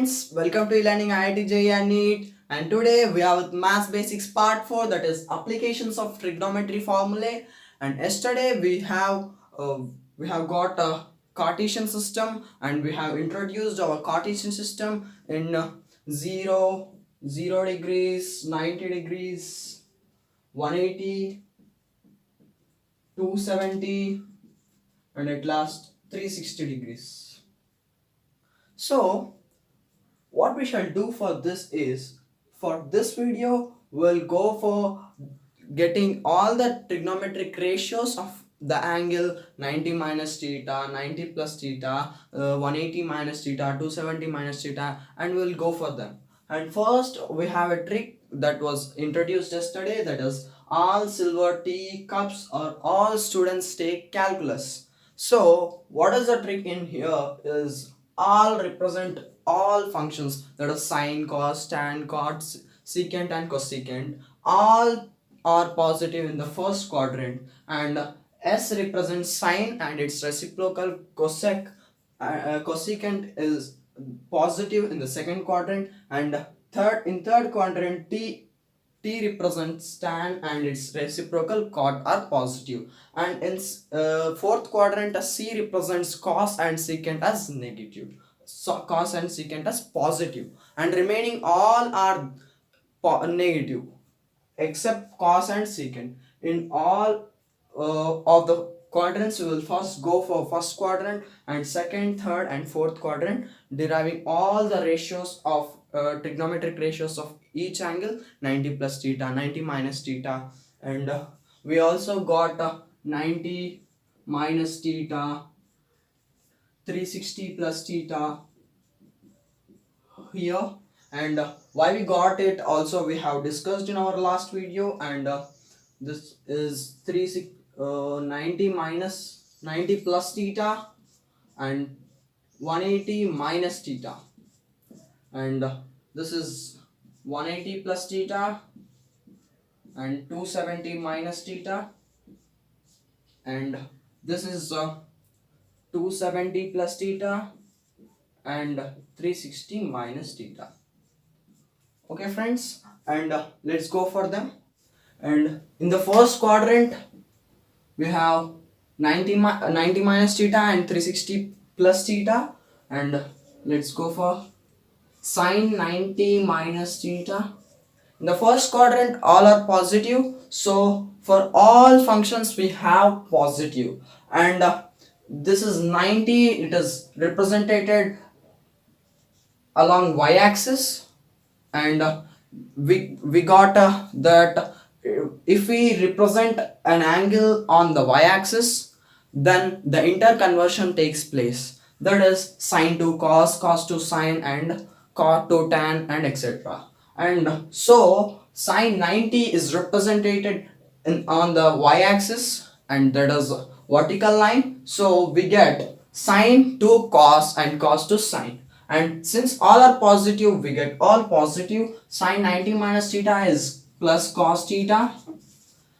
friends, welcome to e-learning IIT Jee&Neet, and today we have Maths Basics Part 4, that is Applications of Trigonometry Formulae. And yesterday we have got a Cartesian system, and we have introduced our Cartesian system in 0, 0 degrees, 90 degrees, 180, 270, and at last 360 degrees. So what we shall do for this is, for this video we'll go for getting all the trigonometric ratios of the angle 90 minus theta, 90 plus theta, 180 minus theta, 270 minus theta, and we'll go for them. And first we have a trick that was introduced yesterday, that is all silver tea cups or all students take calculus. So what is the trick in here is all represent all functions, that is sine, cos, tan, cot, secant and cosecant. All are positive in the first quadrant, and S represents sine and its reciprocal cosecant is positive in the second quadrant, and third quadrant T represents tan and its reciprocal cot are positive, and in fourth quadrant C represents cos and secant as negative. So cos and secant as positive, and remaining all are negative except cos and secant. In all of the quadrants, we will first go for first quadrant and second, third and fourth quadrant, deriving all the ratios of trigonometric ratios of each angle, 90 plus theta, 90 minus theta, and we also got 90 minus theta, 360 plus theta here, and why we got it also we have discussed in our last video. And this is 90 minus 90 plus theta and 180 minus theta, and this is 180 plus theta and 270 minus theta, and this is 270 plus theta and 360 minus theta. Okay friends, and let's go for them. And in the first quadrant we have 90 minus theta and 360 plus theta, and let's go for sine 90 minus theta. In the first quadrant all are positive, so for all functions we have positive, and this is 90, it is represented along y-axis, and we got that if we represent an angle on the y-axis, then the interconversion takes place, that is sine to cos, cos to sine, and cot to tan, and etc. And so sine 90 is represented on the y-axis, and that is vertical line, so we get sine to cos and cos to sine. And since all are positive, we get all positive. Sine 90 minus theta is plus cos theta,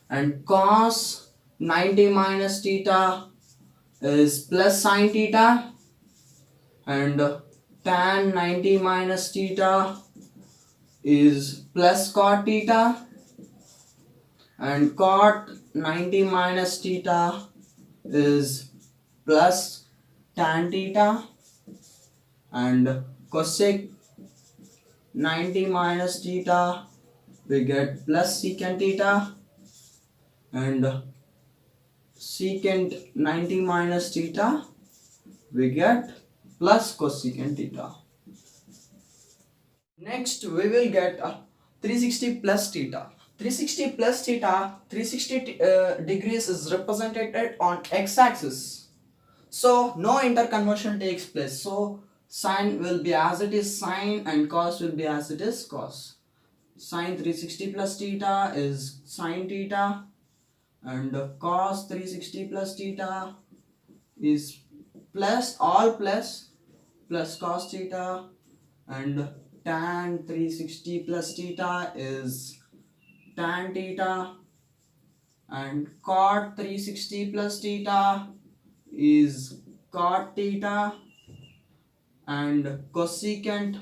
and cos 90 minus theta is plus sine theta, and tan 90 minus theta is plus cot theta, and cot 90 minus theta is plus tan theta, and cosec 90 minus theta we get plus secant theta, and secant 90 minus theta we get plus cosecant theta. Next we will get 360 plus theta. 360 plus theta, 360 degrees is represented on x-axis, so no interconversion takes place, so sine will be as it is sine and cos will be as it is cos. Sine 360 plus theta is sine theta, and cos 360 plus theta is plus all plus cos theta, and tan 360 plus theta is tan theta, and cot 360 plus theta is cot theta, and cosecant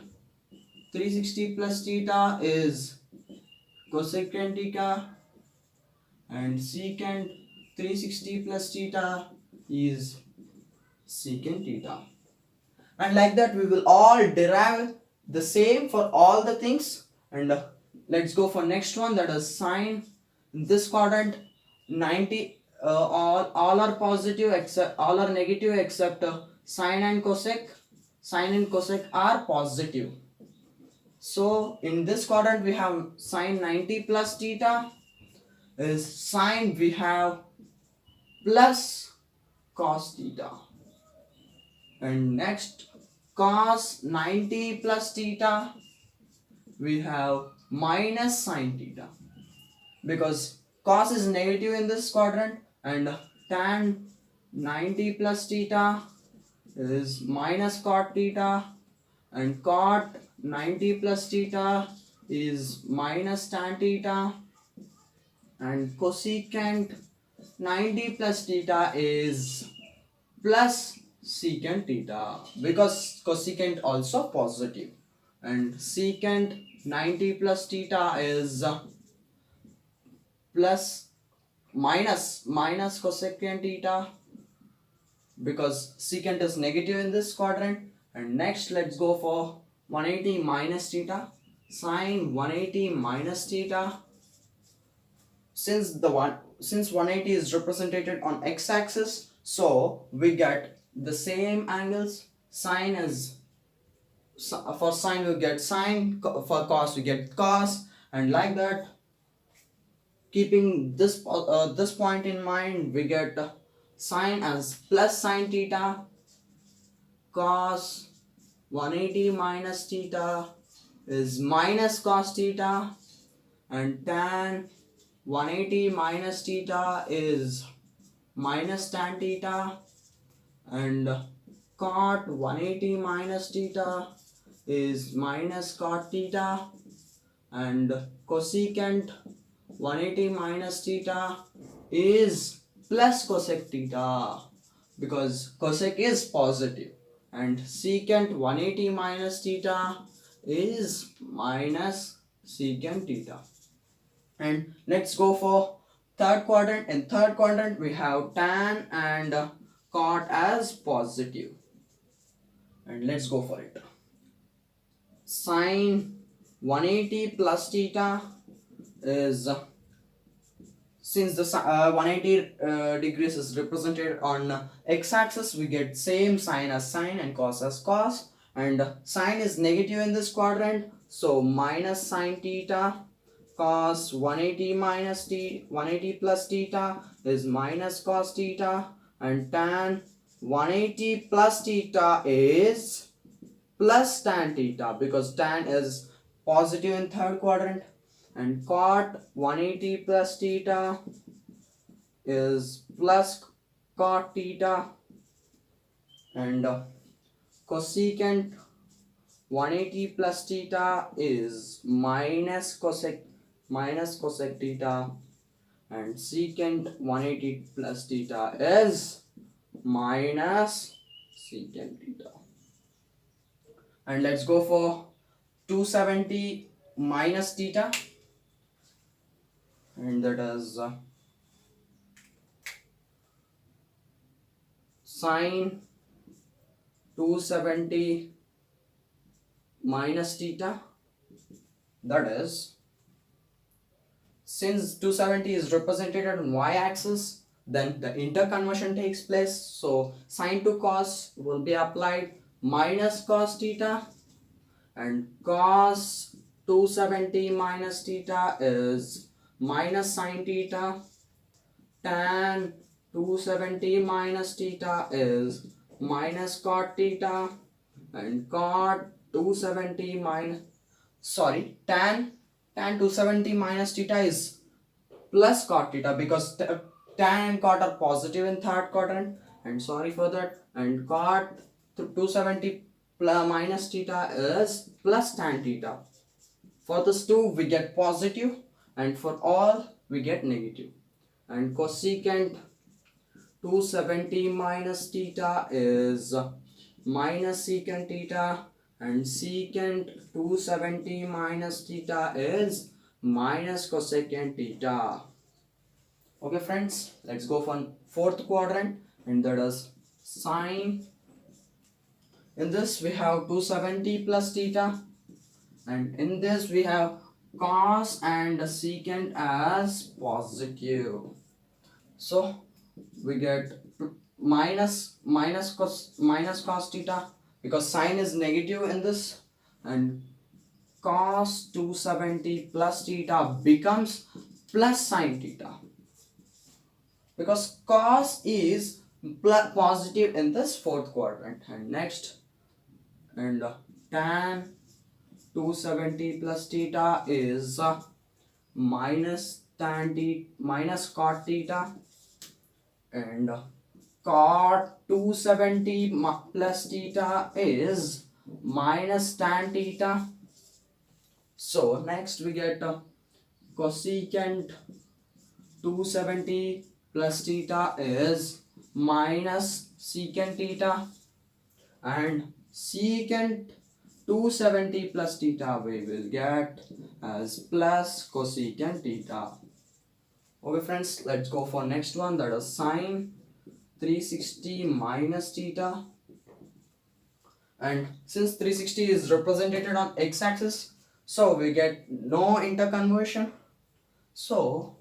360 plus theta is cosecant theta, and secant 360 plus theta is secant theta. And like that we will all derive the same for all the things. And let's go for next one, that is sine. In this quadrant 90 all are positive except all are negative except sine and cosec. Sine and cosec are positive. So in this quadrant we have sine 90 plus theta is sine, we have plus cos theta, and next cos 90 plus theta we have minus sin theta, because cos is negative in this quadrant, and tan 90 plus theta is minus cot theta, and cot 90 plus theta is minus tan theta, and cosecant 90 plus theta is plus secant theta, because cosecant also positive, and secant 90 plus theta is plus minus cosecant theta, because secant is negative in this quadrant. And next let's go for 180 minus theta, sine 180 minus theta. Since 180 is represented on x-axis, so we get the same angles. Sine is, for sine we get sine, for cos we get cos, and like that, keeping this this point in mind, we get sine as plus sine theta, cos 180 minus theta is minus cos theta, and tan 180 minus theta is minus tan theta, and cot 180 minus theta is minus cot theta, and cosecant 180 minus theta is plus cosec theta, because cosec is positive, and secant 180 minus theta is minus secant theta. And let's go for third quadrant. In third quadrant we have tan and cot as positive, and let's go for it. Sine 180 plus theta is, since the 180 degrees is represented on x-axis, we get same sine as sine and cos as cos, and sine is negative in this quadrant, so minus sine theta, cos 180 minus 180 plus theta is minus cos theta, and tan 180 plus theta is plus tan theta, because tan is positive in third quadrant, and cot 180 plus theta is plus cot theta, and cosecant 180 plus theta is minus cosec theta, and secant 180 plus theta is minus secant theta. And let's go for 270 minus theta, and that is sine 270 minus theta. That is, since 270 is represented on y-axis, then the interconversion takes place, so sine to cos will be applied, minus cos theta, and cos 270 minus theta is minus sine theta, tan 270 minus theta is minus cot theta, and cot 270 minus, tan 270 minus theta is plus cot theta, because tan and cot are positive in third quadrant, and sorry for that, and cot 270 minus theta is plus tan theta. For this two we get positive, and for all we get negative, and cosecant 270 minus theta is minus secant theta, and secant 270 minus theta is minus cosecant theta. Okay friends, let's go for fourth quadrant, and that is sine. In this we have 270 plus theta, and in this we have cos and secant as positive. So we get minus cos theta, because sine is negative in this, and cos 270 plus theta becomes plus sine theta, because cos is positive in this fourth quadrant. And next, and tan 270 plus theta is minus cot theta, and cot 270 plus theta is minus tan theta. So next we get cosecant 270 plus theta is minus secant theta, and secant 270 plus theta we will get as plus cosecant theta. Okay friends, let's go for next one, that is sine 360 minus theta. And since 360 is represented on x-axis, so we get no interconversion. So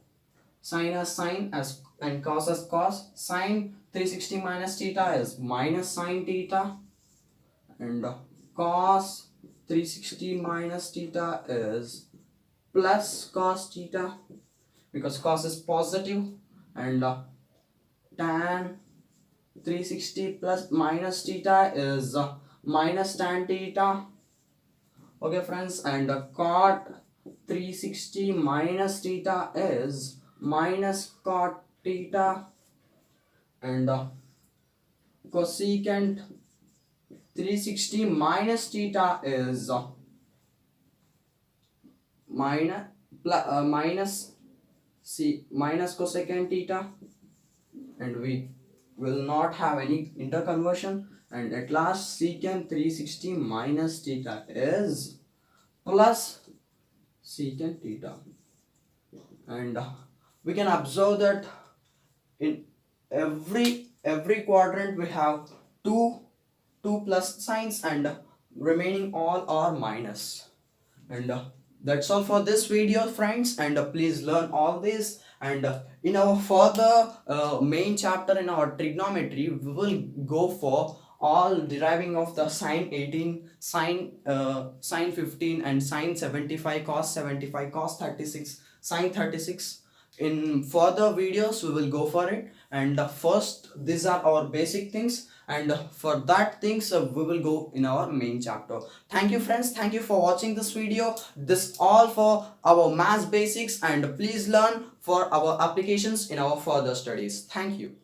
sine as sine as and cos as cos. Sine 360 minus theta is minus sine theta, and cos 360 minus theta is plus cos theta, because cos is positive, and tan 360 plus minus theta is minus tan theta. Okay friends, and cot 360 minus theta is minus cot theta, and cosecant 360 minus theta is minus cosecant theta, and we will not have any interconversion. And at last, secant 360 minus theta is plus secant theta. And we can observe that in every quadrant we have two plus signs, and remaining all are minus. And that's all for this video friends, and please learn all this. And in our further main chapter in our trigonometry, we will go for all deriving of the sine 18, sine 15, and sine 75, cos 75, cos 36, sine 36. In further videos we will go for it. And first, these are our basic things, and for that things we will go in our main chapter. Thank you friends, thank you for watching this video. This all for our maths basics, and please learn for our applications in our further studies. Thank you.